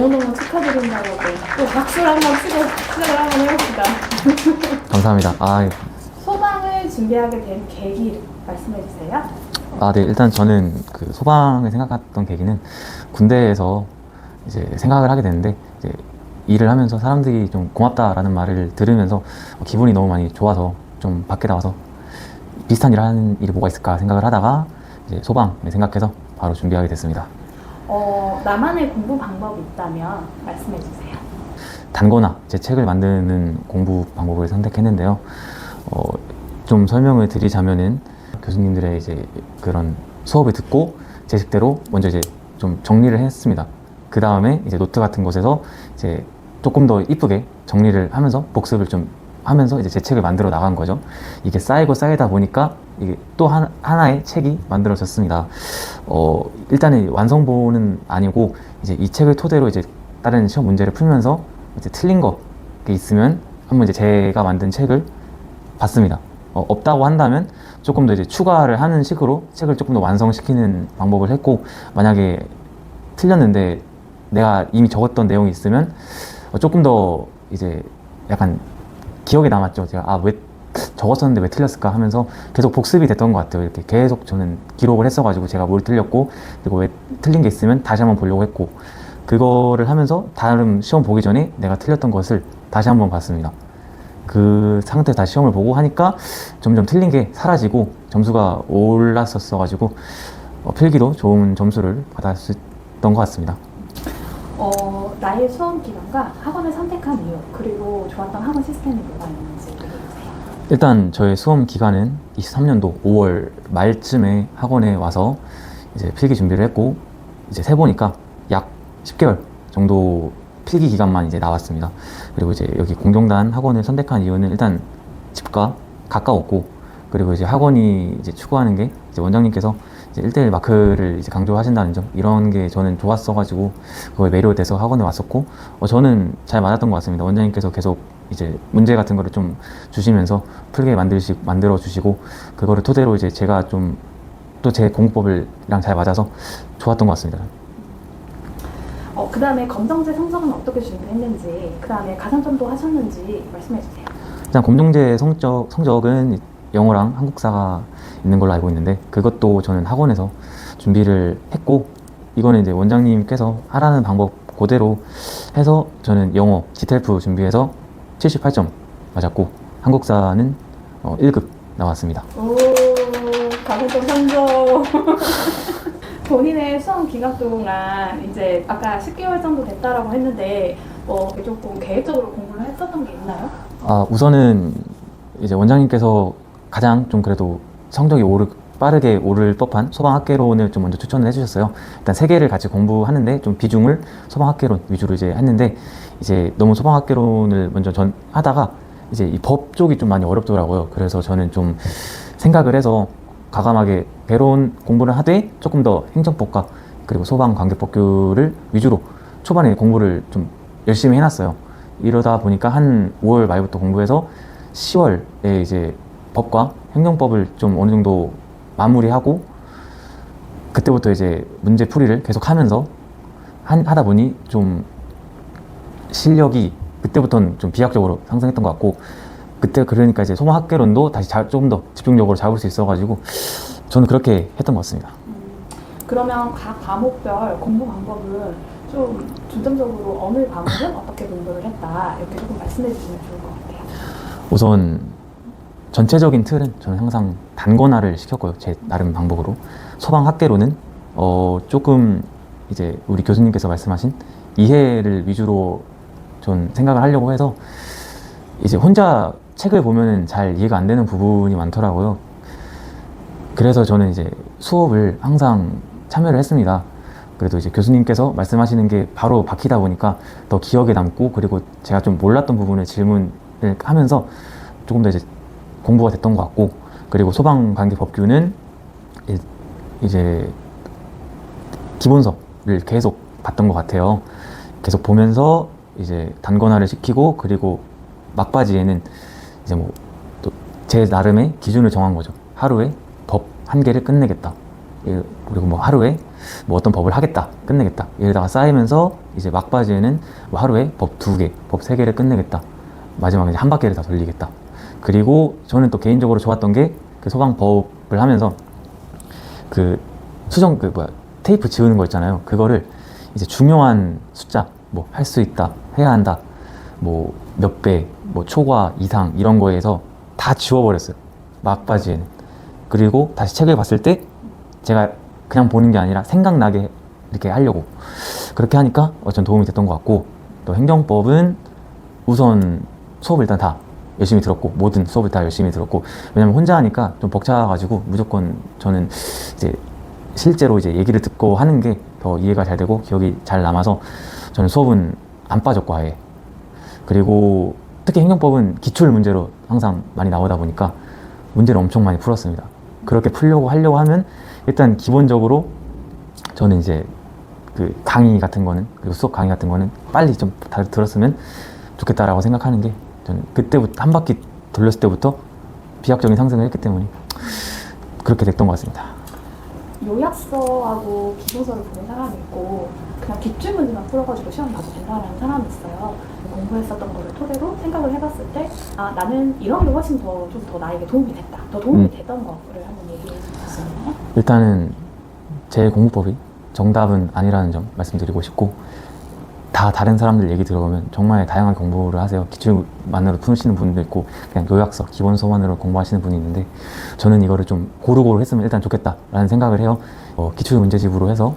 너무너무 축하드린다고 또 박수를 한번 치고 시작을 한번 해봅시다. 감사합니다. 소방을 준비하게 된 계기 말씀해 주세요. 네. 일단 저는 그 소방을 생각했던 계기는 군대에서 이제 생각을 하게 됐는데, 이제 일을 하면서 사람들이 좀 고맙다라는 말을 들으면서 기분이 너무 많이 좋아서 좀 밖에 나와서 비슷한 일을 하는 일이 뭐가 있을까 생각을 하다가 이제 소방을 생각해서 바로 준비하게 됐습니다. 나만의 공부 방법이 있다면 말씀해 주세요. 단거나 제 책을 만드는 공부 방법을 선택했는데요. 좀 설명을 드리자면은 교수님들의 이제 그런 수업을 듣고 제 식대로 먼저 이제 좀 정리를 했습니다. 그 다음에 이제 노트 같은 곳에서 이제 조금 더 이쁘게 정리를 하면서 복습을 좀 하면서 이제 제 책을 만들어 나간 거죠. 이게 쌓이고 쌓이다 보니까 이게 또 하나의 책이 만들어졌습니다. 일단은 완성본은 아니고 이제 이 책을 토대로 이제 다른 시험 문제를 풀면서 이제 틀린 거 있으면 한번 이제 제가 만든 책을 봤습니다. 없다고 한다면 조금 더 이제 추가를 하는 식으로 책을 조금 더 완성시키는 방법을 했고, 만약에 틀렸는데 내가 이미 적었던 내용이 있으면 조금 더 이제 약간 기억에 남았죠. 제가 왜 적었었는데 왜 틀렸을까 하면서 계속 복습이 됐던 것 같아요. 이렇게 계속 저는 기록을 했어가지고 제가 뭘 틀렸고, 그리고 왜 틀린 게 있으면 다시 한번 보려고 했고, 그거를 하면서 다음 시험 보기 전에 내가 틀렸던 것을 다시 한번 봤습니다. 그 상태에서 다시 시험을 보고 하니까 점점 틀린 게 사라지고 점수가 올랐었어가지고 필기도 좋은 점수를 받았던 것 같습니다. 나의 수험 기간과 학원을 선택한 이유, 그리고 좋았던 학원 시스템이 뭐가 있는지 얘기해주세요. 일단 저의 수험 기간은 23년도 5월 말쯤에 학원에 와서 이제 필기 준비를 했고, 이제 세보니까 약 10개월 정도 필기 기간만 이제 나왔습니다. 그리고 이제 여기 공경단 학원을 선택한 이유는 일단 집과 가까웠고, 그리고 이제 학원이 이제 추구하는 게 이제 원장님께서 이제 1대1 마크를 이제 강조하신다는 점, 이런 게 저는 좋았어가지고 그거에 매료돼서 학원에 왔었고, 저는 잘 맞았던 것 같습니다. 원장님께서 계속 이제 문제 같은 거를 좀 주시면서 풀게 만들어 주시고, 그거를 토대로 이제 제가 좀 또 제 공부법이랑 잘 맞아서 좋았던 것 같습니다. 그 다음에 검정제 성적은 어떻게 준비했는지, 그 다음에 가산점도 하셨는지 말씀해 주세요. 일단 검정제 성적은 영어랑 한국사가 있는 걸로 알고 있는데, 그것도 저는 학원에서 준비를 했고, 이거는 이제 원장님께서 하라는 방법 그대로 해서 저는 영어 GTLF 준비해서 78점 맞았고, 한국사는 1급 나왔습니다. 오, 가산점 선정. 본인의 수험 기간 동안 이제 아까 10개월 정도 됐다라고 했는데 조금 계획적으로 공부를 했었던 게 있나요? 우선은 이제 원장님께서 가장 좀 그래도 성적이 빠르게 오를 법한 소방학개론을 좀 먼저 추천을 해주셨어요. 일단 3개를 같이 공부하는데 좀 비중을 소방학개론 위주로 이제 했는데, 이제 너무 소방학개론을 먼저 하다가 이제 이 법 쪽이 좀 많이 어렵더라고요. 그래서 저는 좀 생각을 해서 과감하게 배론 공부를 하되 조금 더 행정법과 그리고 소방관계법규를 위주로 초반에 공부를 좀 열심히 해놨어요. 이러다 보니까 한 5월 말부터 공부해서 10월에 이제 법과 행정법을 좀 어느 정도 마무리하고, 그때부터 이제 문제 풀이를 계속 하면서 하다 보니 좀 실력이 그때부터는 좀 비약적으로 상승했던 것 같고, 그때 그러니까 이제 소방학개론도 다시 조금 더 집중적으로 잡을 수 있어가지고 저는 그렇게 했던 것 같습니다. 그러면 각 과목별 공부 방법은 좀 중점적으로 어느 과목은 어떻게 공부를 했다, 이렇게 조금 말씀해 주시면 좋을 것 같아요. 우선 전체적인 틀은 저는 항상 단권화를 시켰고요. 제 나름 방법으로. 소방학개론은 조금 이제 우리 교수님께서 말씀하신 이해를 위주로 전 생각을 하려고 해서, 이제 혼자 책을 보면은 잘 이해가 안 되는 부분이 많더라고요. 그래서 저는 이제 수업을 항상 참여를 했습니다. 그래도 이제 교수님께서 말씀하시는 게 바로 박히다 보니까 더 기억에 남고, 그리고 제가 좀 몰랐던 부분을 질문을 하면서 조금 더 이제 공부가 됐던 것 같고, 그리고 소방관계법규는 이제 기본서를 계속 봤던 것 같아요. 계속 보면서 이제 단권화를 시키고, 그리고 막바지에는 이제 뭐 또 제 나름의 기준을 정한 거죠. 하루에 법 1개를 끝내겠다. 그리고 뭐 하루에 뭐 어떤 법을 하겠다, 끝내겠다. 이러다가 쌓이면서 이제 막바지에는 뭐 하루에 법 2개, 법 3개를 끝내겠다. 마지막에 이제 한 바퀴를 다 돌리겠다. 그리고 저는 또 개인적으로 좋았던 게 그 소방법을 하면서 그 수정 테이프 지우는 거 있잖아요. 그거를 이제 중요한 숫자, 뭐 할 수 있다, 해야 한다, 뭐 몇 배, 뭐 초과 이상 이런 거에서 다 지워버렸어요. 막바지에는. 그리고 다시 책을 봤을 때 제가 그냥 보는 게 아니라 생각나게 이렇게 하려고 그렇게 하니까 전 도움이 됐던 것 같고, 또 행정법은 우선 수업을 일단 다 열심히 들었고, 모든 수업을 다 열심히 들었고, 왜냐면 혼자 하니까 좀 벅차가지고 무조건 저는 이제 실제로 이제 얘기를 듣고 하는 게 더 이해가 잘 되고 기억이 잘 남아서 저는 수업은 안 빠졌고 아예. 그리고 특히 행정법은 기출 문제로 항상 많이 나오다 보니까 문제를 엄청 많이 풀었습니다. 그렇게 하려고 하면 일단 기본적으로 저는 이제 그 강의 같은 거는, 그리고 수업 강의 같은 거는 빨리 좀 다 들었으면 좋겠다라고 생각하는 게, 저는 그때부터 한 바퀴 돌렸을 때부터 비약적인 상승을 했기 때문에 그렇게 됐던 것 같습니다. 요약서하고 기본서를 보는 사람이 있고 그냥 기출문제만 풀어가지고 시험 봐도 된다는 사람이 있어요. 공부했었던 거를 토대로 생각을 해봤을 때 나는 이런 게 훨씬 좀 더 나에게 도움이 됐다. 더 도움이 됐던 거를 한번 얘기해 주셨나요? 일단은 제 공부법이 정답은 아니라는 점 말씀드리고 싶고, 다 다른 사람들 얘기 들어보면 정말 다양한 공부를 하세요. 기출만으로 푸시는 분도 있고 그냥 요약서, 기본서만으로 공부하시는 분이 있는데, 저는 이거를 좀 고루고루 했으면 일단 좋겠다라는 생각을 해요. 기출 문제집으로 해서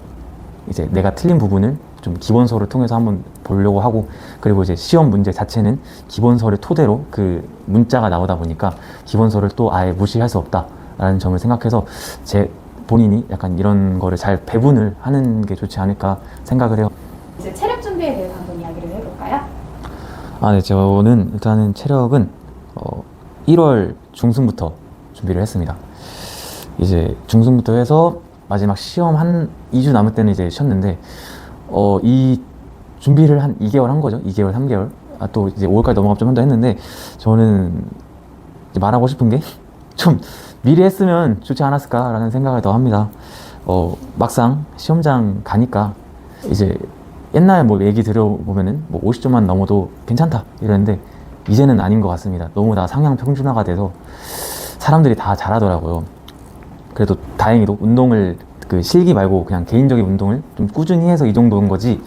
이제 내가 틀린 부분을 좀 기본서를 통해서 한번 보려고 하고, 그리고 이제 시험 문제 자체는 기본서를 토대로 그 문자가 나오다 보니까 기본서를 또 아예 무시할 수 없다라는 점을 생각해서 제 본인이 약간 이런 거를 잘 배분을 하는 게 좋지 않을까 생각을 해요. 이제 체력 준비에 대해서 한번 이야기를 해볼까요? 네, 저는 일단은 체력은 1월 중순부터 준비를 했습니다. 이제 중순부터 해서 마지막 시험 한 2주 남을 때는 이제 쉬었는데, 이 준비를 한 2개월 한 거죠. 2개월, 3개월. 또 이제 5월까지 넘어가면 좀 더 했는데, 저는 이제 말하고 싶은 게 좀 미리 했으면 좋지 않았을까라는 생각을 더 합니다. 막상 시험장 가니까 이제 옛날 뭐 얘기 들어보면은 뭐 50점만 넘어도 괜찮다 이랬는데, 이제는 아닌 것 같습니다. 너무 다 상향 평준화가 돼서 사람들이 다 잘하더라고요. 그래도 다행히도 운동을 그 실기 말고 그냥 개인적인 운동을 좀 꾸준히 해서 이 정도인 거지,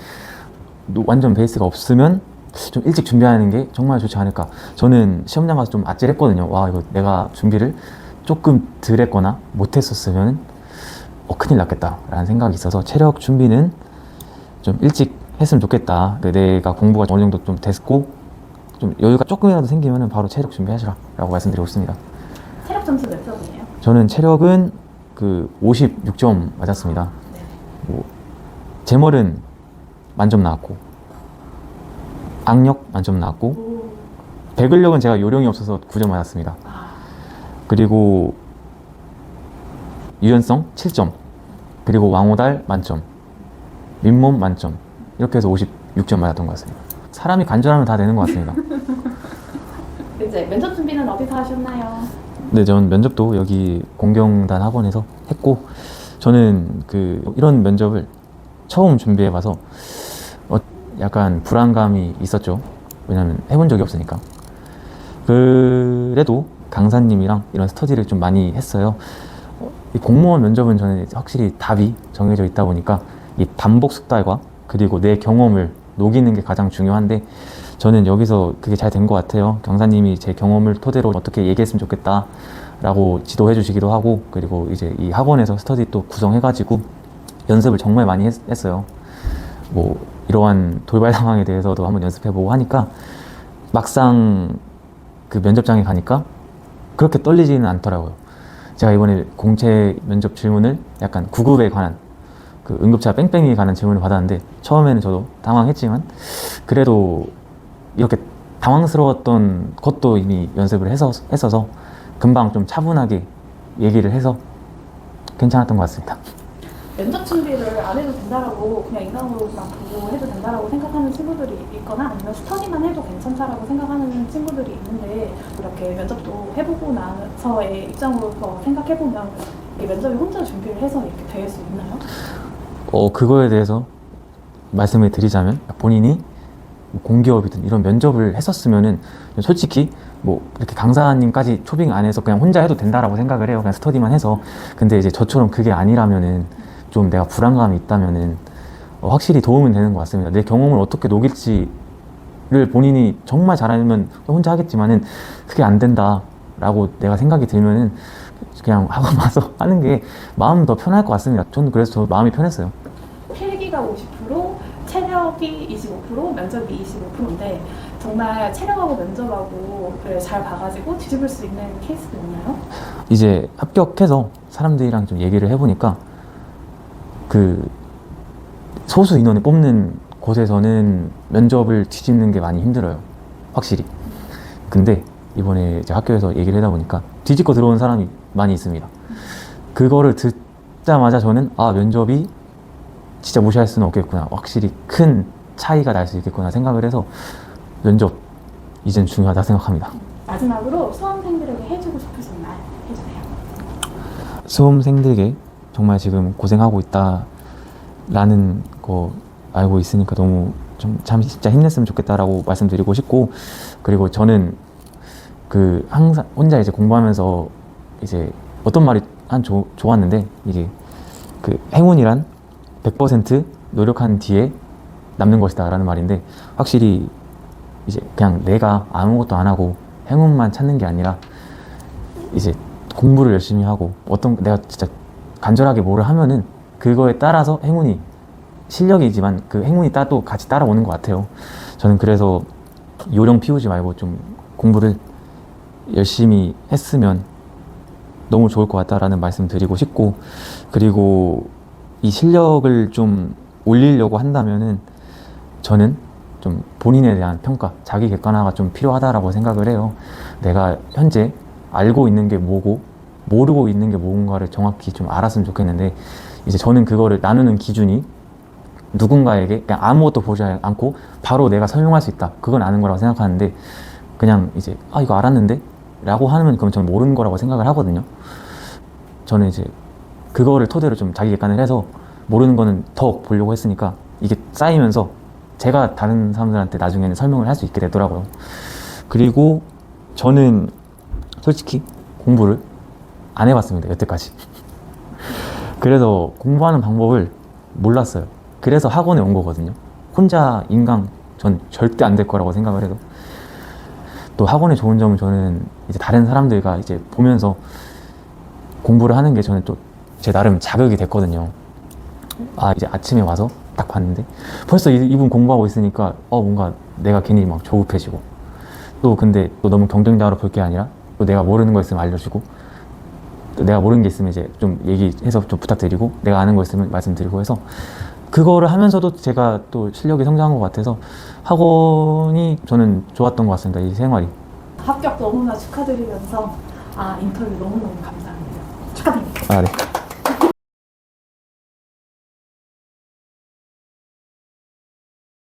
완전 베이스가 없으면 좀 일찍 준비하는 게 정말 좋지 않을까. 저는 시험장 가서 좀 아찔했거든요. 와, 이거 내가 준비를 조금 덜 했거나 못했었으면 큰일 났겠다 라는 생각이 있어서, 체력 준비는 좀 일찍 했으면 좋겠다. 내가 공부가 어느 정도 좀 됐고 좀 여유가 조금이라도 생기면 바로 체력 준비하시라 라고 말씀드리고 있습니다. 체력 점수 몇 점이에요? 저는 체력은 그 56점 맞았습니다. 뭐 제멀은 만점 나왔고, 악력 만점 나왔고, 배근력은 제가 요령이 없어서 9점 맞았습니다. 그리고 유연성 7점, 그리고 왕호달 만점, 민몸 만점, 이렇게 해서 56점 맞았던 것 같습니다. 사람이 간절하면 다 되는 것 같습니다. 이제 면접 준비는 어디서 하셨나요? 네, 전 면접도 여기 공경단 학원에서 했고, 저는 이런 면접을 처음 준비해봐서 약간 불안감이 있었죠. 왜냐면 해본 적이 없으니까. 그래도 강사님이랑 이런 스터디를 좀 많이 했어요. 이 공무원 면접은 저는 확실히 답이 정해져 있다 보니까 이 반복 숙달과 그리고 내 경험을 녹이는 게 가장 중요한데, 저는 여기서 그게 잘 된 것 같아요. 강사님이 제 경험을 토대로 어떻게 얘기했으면 좋겠다 라고 지도해 주시기도 하고, 그리고 이제 이 학원에서 스터디 또 구성해가지고 연습을 정말 많이 했어요. 뭐 이러한 돌발 상황에 대해서도 한번 연습해보고 하니까 막상 그 면접장에 가니까 그렇게 떨리지는 않더라고요. 제가 이번에 공채 면접 질문을 약간 구급에 관한, 그 응급차 뺑뺑이에 관한 질문을 받았는데, 처음에는 저도 당황했지만 그래도 이렇게 당황스러웠던 것도 이미 연습을 했어서 금방 좀 차분하게 얘기를 해서 괜찮았던 것 같습니다. 면접 준비를 안 해도 된다라고 그냥 인강으로만 보고 해도 된다라고 생각하는 친구들이 있거나, 아니면 스터디만 해도 괜찮다라고 생각하는 친구들이 있는데, 이렇게 면접도 해보고 나서의 입장으로서 생각해보면 이 면접을 혼자 준비를 해서 이렇게 될 수 있나요? 그거에 대해서 말씀을 드리자면 본인이 뭐 공기업이든 이런 면접을 했었으면은 솔직히 뭐 이렇게 강사님까지 초빙 안 해서 그냥 혼자 해도 된다라고 생각을 해요. 그냥 스터디만 해서. 근데 이제 저처럼 그게 아니라면은 좀 내가 불안감이 있다면은 확실히 도움은 되는 것 같습니다. 내 경험을 어떻게 녹일지를 본인이 정말 잘하면 혼자 하겠지만은 그게 안 된다라고 내가 생각이 들면은 그냥 학원 와서 하는 게 마음 더 편할 것 같습니다. 저는 그래서 저 마음이 편했어요. 필기가 50%, 체력이 25%, 면접이 25%인데 정말 체력하고 면접하고를 잘 봐가지고 뒤집을 수 있는 케이스도 있나요? 이제 합격해서 사람들이랑 좀 얘기를 해보니까 그 소수 인원을 뽑는 곳에서는 면접을 뒤집는 게 많이 힘들어요. 확실히. 근데 이번에 이제 학교에서 얘기를 하다 보니까 뒤집고 들어온 사람이 많이 있습니다. 그거를 듣자마자 저는 면접이 진짜 무시할 수는 없겠구나. 확실히 큰 차이가 날 수 있겠구나 생각을 해서 면접 이젠 중요하다 생각합니다. 마지막으로 수험생들에게 해주고 싶으신 말 해주세요. 수험생들에게 정말 지금 고생하고 있다라는 거 알고 있으니까 너무 참 진짜 힘냈으면 좋겠다라고 말씀드리고 싶고, 그리고 저는 그 항상 혼자 이제 공부하면서 이제 어떤 말이 좋았는데, 이게 그 행운이란 100% 노력한 뒤에 남는 것이다 라는 말인데, 확실히 이제 그냥 내가 아무것도 안 하고 행운만 찾는 게 아니라 이제 공부를 열심히 하고 내가 진짜 간절하게 뭐를 하면은 그거에 따라서 행운이, 실력이지만 그 행운이 또 같이 따라오는 것 같아요. 저는 그래서 요령 피우지 말고 좀 공부를 열심히 했으면 너무 좋을 것 같다라는 말씀 드리고 싶고, 그리고 이 실력을 좀 올리려고 한다면은 저는 좀 본인에 대한 평가, 자기 객관화가 좀 필요하다라고 생각을 해요. 내가 현재 알고 있는 게 뭐고 모르고 있는 게 뭔가를 정확히 좀 알았으면 좋겠는데, 이제 저는 그거를 나누는 기준이 누군가에게 그냥 아무것도 보지 않고 바로 내가 설명할 수 있다, 그건 아는 거라고 생각하는데, 그냥 이제 이거 알았는데? 라고 하면 그럼 저는 모르는 거라고 생각을 하거든요. 저는 이제 그거를 토대로 좀 자기 객관을 해서 모르는 거는 더 보려고 했으니까 이게 쌓이면서 제가 다른 사람들한테 나중에는 설명을 할 수 있게 되더라고요. 그리고 저는 솔직히 공부를 안 해봤습니다, 여태까지. 그래서 공부하는 방법을 몰랐어요. 그래서 학원에 온 거거든요. 혼자 인강 전 절대 안 될 거라고 생각을 해서. 또 학원의 좋은 점은 저는 이제 다른 사람들과 이제 보면서 공부를 하는 게 저는 또 제 나름 자극이 됐거든요. 이제 아침에 와서 딱 봤는데 벌써 이분 공부하고 있으니까 뭔가 내가 괜히 막 조급해지고, 또 근데 또 너무 경쟁자로 볼 게 아니라 또 내가 모르는 거 있으면 알려주고, 또 내가 모르는 게 있으면 이제 좀 얘기해서 좀 부탁드리고, 내가 아는 거 있으면 말씀드리고 해서 그거를 하면서도 제가 또 실력이 성장한 것 같아서 학원이 저는 좋았던 것 같습니다, 이 생활이. 합격 너무나 축하드리면서 인터뷰 너무너무 감사합니다. 축하드립니다. 네.